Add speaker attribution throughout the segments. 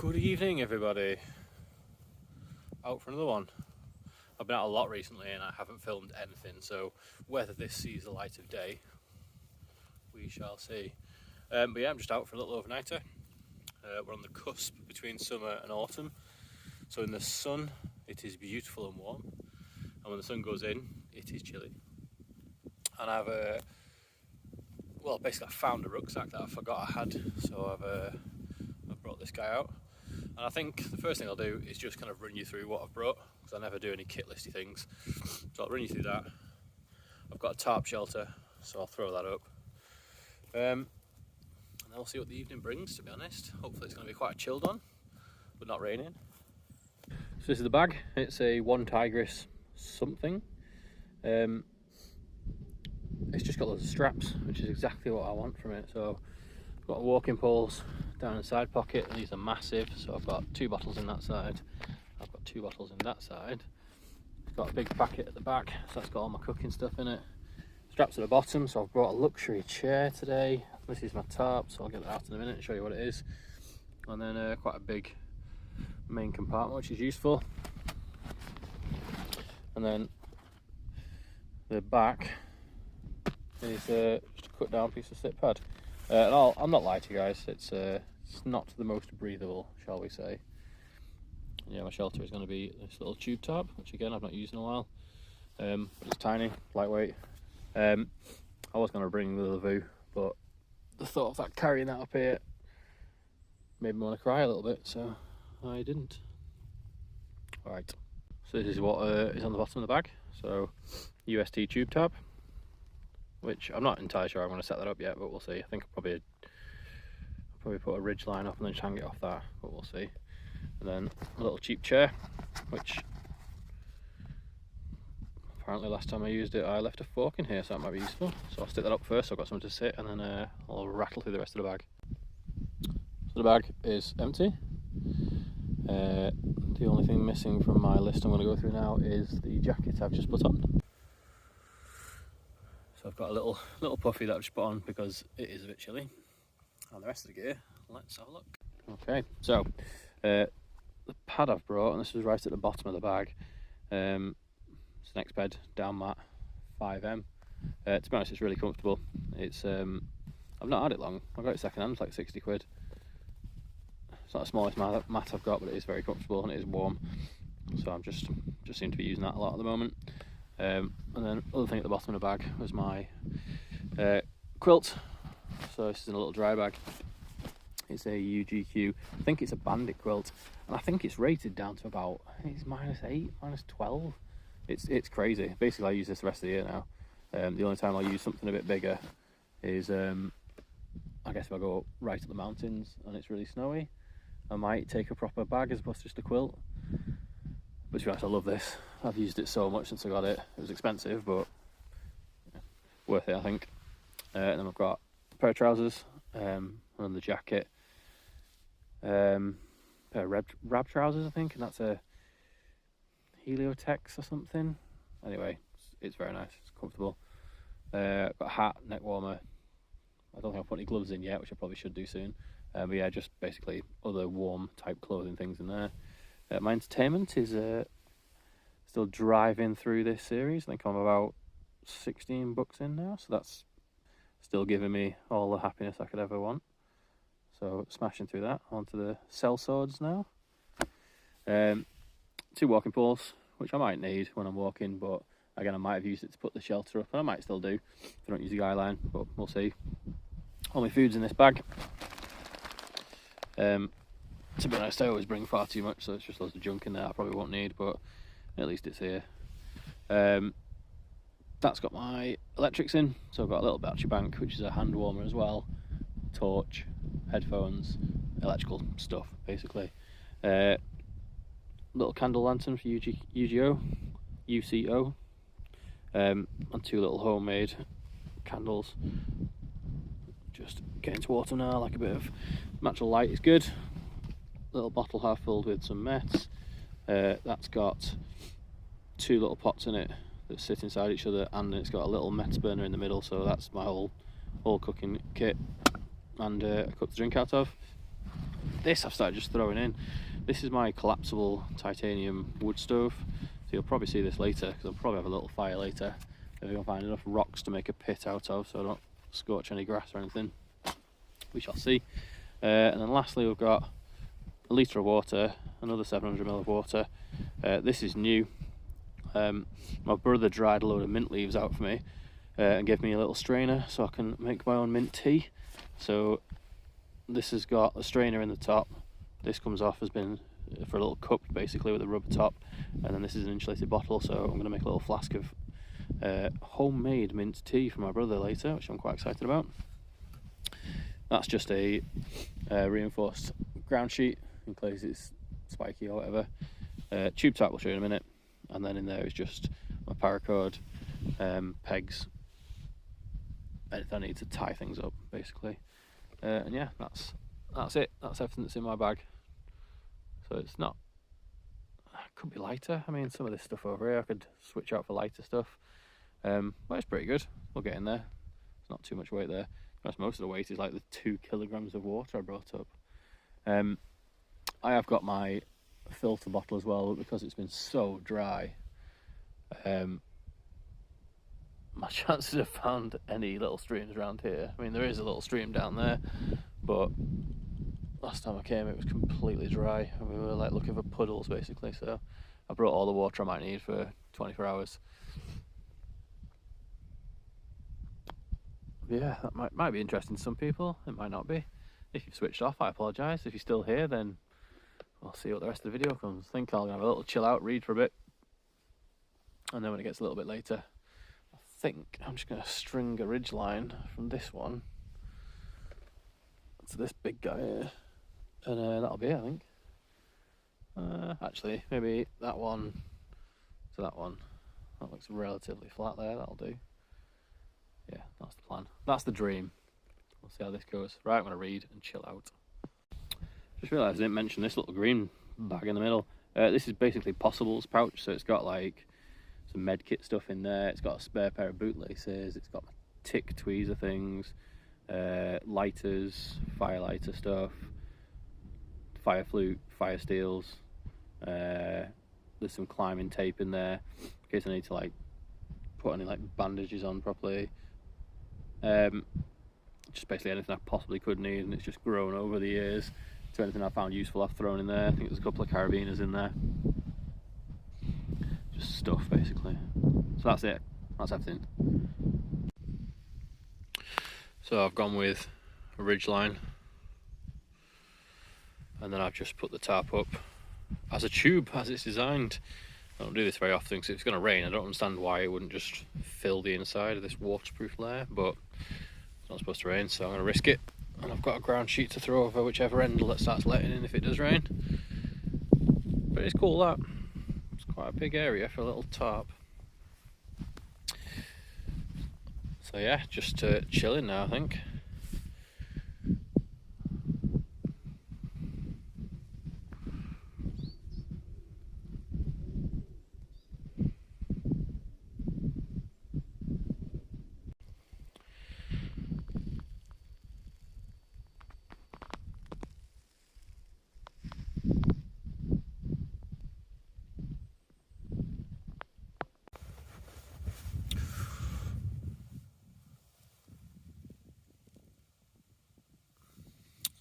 Speaker 1: Good evening, everybody. Out for another one. I've been out a lot recently and I haven't filmed anything, so whether this sees the light of day, we shall see. But yeah, I'm just out for a little overnighter. We're on the cusp between summer and autumn, so in the sun it is beautiful and warm, and when the sun goes in it is chilly. And I've basically I found a rucksack that I forgot I had, so I've brought this guy out. And I think the first thing I'll do is just kind of run you through what I've brought, because I never do any kit listy things. So I'll run you through that. I've got a tarp shelter, so I'll throw that up. And then we'll see what the evening brings, to be honest. Hopefully it's going to be quite a chilled one, but not raining. So this is the bag. It's a one Tigris something. It's just got loads of straps, which is exactly what I want from it. So I've got walking poles down in the side pocket. These are massive, so I've got 2 bottles in that side. I've got 2 bottles in that side. It's got a big packet at the back, so that's got all my cooking stuff in it. Straps at the bottom, so I've brought a luxury chair today. This is my tarp, so I'll get that out in a minute and show you what it is. And then quite a big main compartment, which is useful. And then the back is just a cut down piece of slip pad. And I'm not lying to you guys, it's not the most breathable, shall we say. Yeah, my shelter is going to be this little tube tarp, which again I've not used in a while. But it's tiny, lightweight. I was going to bring the Lavu, but the thought of that carrying that up here made me want to cry a little bit, so I didn't. Alright, so this is what is on the bottom of the bag. So UST tube tarp, which I'm not entirely sure I'm going to set that up yet, but we'll see. I think I'll probably put a ridge line up and then hang it off that, but we'll see. And then a little cheap chair, which apparently last time I used it I left a fork in here, so that might be useful. So I'll stick that up first so I've got something to sit, and then I'll rattle through the rest of the bag. So the bag is empty. The only thing missing from my list I'm going to go through now is the jacket I've just put on. So I've got a little puffy that I've just put on because it is a bit chilly. And the rest of the gear, let's have a look. Okay, so the pad I've brought, and this is right at the bottom of the bag. It's an X-Bed down mat 5M. To be honest, it's really comfortable. It's I've not had it long. I got it second hand, it's like 60 quid. It's not the smallest mat I've got, but it is very comfortable and it is warm. So I'm just seem to be using that a lot at the moment. And then other thing at the bottom of the bag was my quilt. So this is in a little dry bag. It's a UGQ. I think it's a bandit quilt, and I think it's rated down to about, I think it's -8, -12. It's crazy. Basically, I use this the rest of the year now. The only time I'll use something a bit bigger is, I guess if I go right up the mountains and it's really snowy, I might take a proper bag as opposed to just a quilt. But to be honest, I love this. I've used it so much since I got it. It was expensive, but yeah, worth it, I think. And then I've got a pair of trousers, and the jacket. Pair of rab trousers, I think, and that's a Heliotex or something. Anyway, it's very nice. It's comfortable. Got a hat, neck warmer. I don't think I've put any gloves in yet, which I probably should do soon. But yeah, just basically other warm type clothing things in there. My entertainment is still driving through this series. I think I'm about 16 books in now, so that's still giving me all the happiness I could ever want. So smashing through that. Onto the sellswords now. 2 walking poles, which I might need when I'm walking, but again I might have used it to put the shelter up, and I might still do if I don't use the guy line, but we'll see. All my food's in this bag. To be honest, I always bring far too much, so it's just loads of junk in there I probably won't need, but at least it's here. That's got my electrics in, so I've got a little battery bank, which is a hand warmer as well, torch, headphones, electrical stuff basically. Little candle lantern for UCO, and 2 little homemade candles. Just getting to autumn now, like a bit of natural light is good. Little bottle half filled with some mets. That's got 2 little pots in it that sit inside each other, and it's got a little mets burner in the middle, so that's my whole cooking kit and a cup to drink out of. this I've started just throwing in. This is my collapsible titanium wood stove, so you'll probably see this later because I'll probably have a little fire later if I can find enough rocks to make a pit out of so I don't scorch any grass or anything. We shall see. And then lastly we've got a litre of water, another 700ml of water. This is new. My brother dried a load of mint leaves out for me and gave me a little strainer so I can make my own mint tea. So this has got a strainer in the top. This comes off, has been for a little cup basically with a rubber top, and then this is an insulated bottle, so I'm going to make a little flask of homemade mint tea for my brother later, which I'm quite excited about. That's just a reinforced ground sheet in case it's spiky or whatever. Tube type we'll show you in a minute, and then in there is just my paracord, pegs, anything I need to tie things up basically. And yeah, that's it. That's everything that's in my bag. So it's not, it could be lighter. I mean, some of this stuff over here I could switch out for lighter stuff, but it's pretty good. We'll get in there. There's not too much weight there. Most of the weight is like the 2 kilograms of water I brought up. I have got my filter bottle as well, but because it's been so dry, my chances of found any little streams around here. I mean, there is a little stream down there, but last time I came it was completely dry and we were like looking for puddles basically, so I brought all the water I might need for 24 hours. Yeah, that might be interesting to some people, it might not be. If you've switched off, I apologise. If you're still here, then we'll see what the rest of the video comes. I think I'll have a little chill out, read for a bit, and then when it gets a little bit later, I think I'm just going to string a ridge line from this one to this big guy here, and that'll be it, I think. Actually, maybe that one to that one. That looks relatively flat there, that'll do. Yeah, that's the plan. That's the dream. We'll see how this goes. Right, I'm going to read and chill out. Just realised I didn't mention this little green bag in the middle. This is basically Possible's pouch, so it's got like some med kit stuff in there. It's got a spare pair of bootlaces. It's got tick tweezer things, lighters, fire lighter stuff, fire flute, fire steels. There's some climbing tape in there in case I need to like put any like bandages on properly. Just basically anything I possibly could need, and it's just grown over the years. So anything I found useful I've thrown in there. I think there's a couple of carabiners in there. Just stuff basically. So that's it. That's everything. So I've gone with a ridge line, and then I've just put the tarp up as a tube as it's designed. I don't do this very often because if it's going to rain I don't understand why it wouldn't just fill the inside of this waterproof layer, but it's not supposed to rain, so I'm going to risk it. And I've got a ground sheet to throw over whichever end that starts letting in if it does rain. But it's cool that. It's quite a big area for a little tarp. So yeah, just chilling now I think.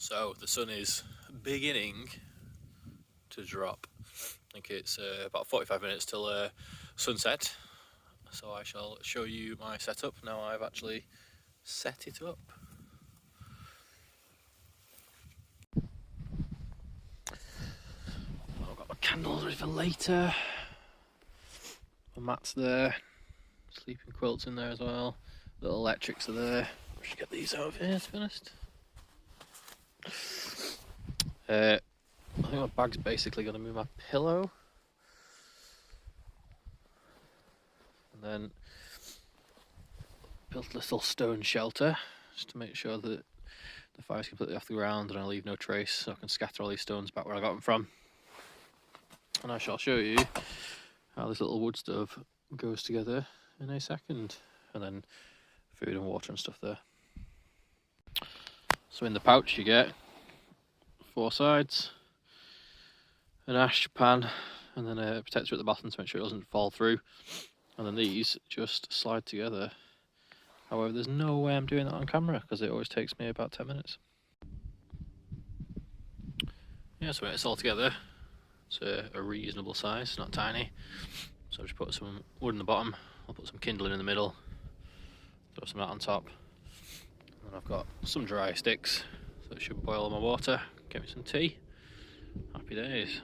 Speaker 1: So the sun is beginning to drop. I think it's about 45 minutes till sunset. So I shall show you my setup now I've actually set it up. I've got my candles ready for later. My mat's there. Sleeping quilts in there as well. Little electrics are there. I should get these out of here to be honest. I think my bag's basically going to be my pillow, and then built a little stone shelter just to make sure that the fire's completely off the ground and I leave no trace, so I can scatter all these stones back where I got them from. And I shall show you how this little wood stove goes together in a second, and then food and water and stuff there. So in the pouch you get 4 sides, an ash pan, and then a protector at the bottom to make sure it doesn't fall through. And then these just slide together. However, there's no way I'm doing that on camera because it always takes me about 10 minutes. Yeah, so when it's all together, it's a reasonable size, not tiny. So I'll just put some wood in the bottom, I'll put some kindling in the middle, throw some out on top. And I've got some dry sticks, so it should boil my water, get me some tea. Happy days.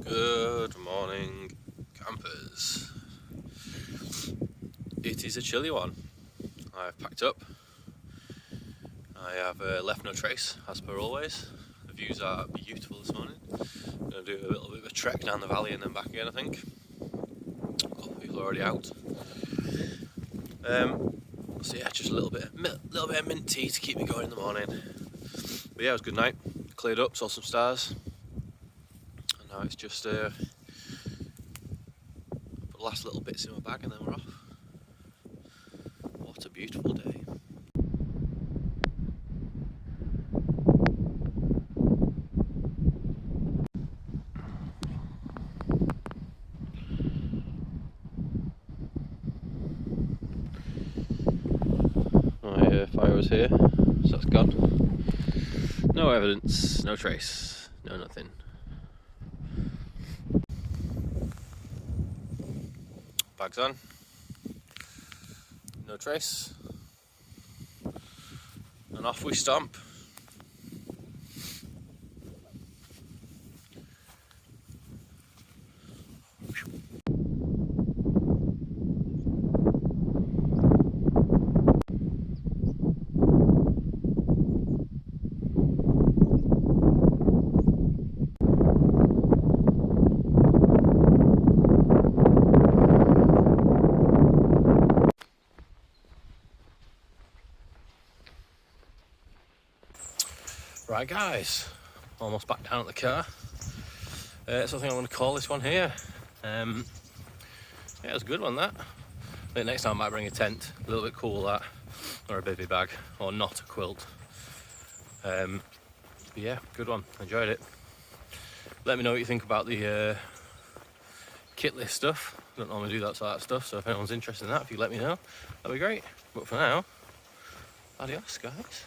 Speaker 1: Good morning, campers. It is a chilly one. I've packed up. I have left no trace, as per always. The views are beautiful this morning. I'm going to do a little bit of a trek down the valley and then back again, I think. A couple of people are already out. So yeah, just a little bit of mint tea to keep me going in the morning. But yeah, it was a good night. Cleared up, saw some stars. And now it's just put the last little bits in my bag and then we're off. What a beautiful day. My fire was here, so that's gone. No evidence, no trace, no nothing. Bags on. No trace. And off we stomp. Right guys, almost back down at the car. So I think I'm going to call this one here. Yeah, it was a good one that. I think next time I might bring a tent, a little bit cool that, or a bivvy bag, or not a quilt. But yeah, good one, enjoyed it. Let me know what you think about the kit list stuff. I don't normally do that sort of stuff, so if anyone's interested in that, if you let me know, that'd be great. But for now, adios guys.